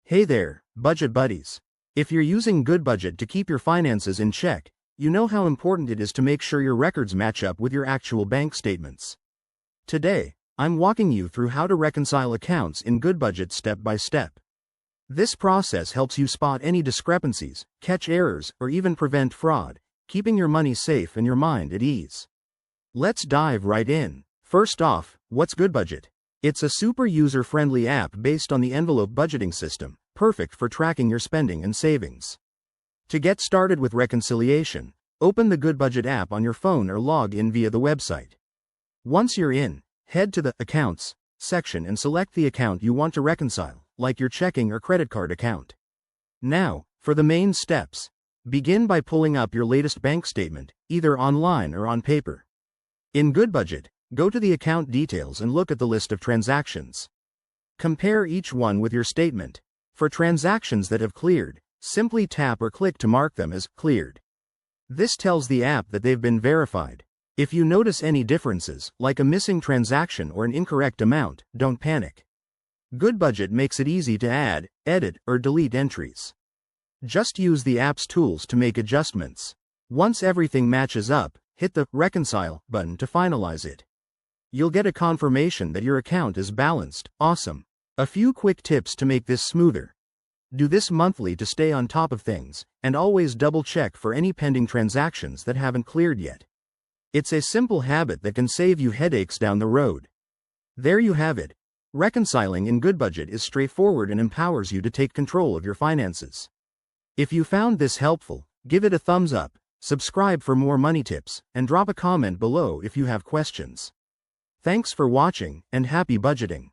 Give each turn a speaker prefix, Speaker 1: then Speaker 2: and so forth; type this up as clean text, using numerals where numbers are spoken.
Speaker 1: Hey there, budget buddies. If you're using Goodbudget to keep your finances in check, you know how important it is to make sure your records match up with your actual bank statements. Today, I'm walking you through how to reconcile accounts in Goodbudget step by step. This process helps you spot any discrepancies, catch errors, or even prevent fraud, keeping your money safe and your mind at ease. Let's dive right in. First off, what's Goodbudget? It's a super user-friendly app based on the envelope budgeting system, perfect for tracking your spending and savings. To get started with reconciliation, open the Goodbudget app on your phone or log in via the website. Once you're in, head to the Accounts section and select the account you want to reconcile, like your checking or credit card account. Now, for the main steps. Begin by pulling up your latest bank statement, either online or on paper. In Goodbudget, go to the account details and look at the list of transactions. Compare each one with your statement. For transactions that have cleared, simply tap or click to mark them as cleared. This tells the app that they've been verified. If you notice any differences, like a missing transaction or an incorrect amount, don't panic. Goodbudget makes it easy to add, edit, or delete entries. Just use the app's tools to make adjustments. Once everything matches up, hit the Reconcile button to finalize it. You'll get a confirmation that your account is balanced. Awesome. A few quick tips to make this smoother. Do this monthly to stay on top of things, and always double check for any pending transactions that haven't cleared yet. It's a simple habit that can save you headaches down the road. There you have it. Reconciling in Goodbudget is straightforward and empowers you to take control of your finances. If you found this helpful, give it a thumbs up, subscribe for more money tips, and drop a comment below if you have questions. Thanks for watching, and happy budgeting.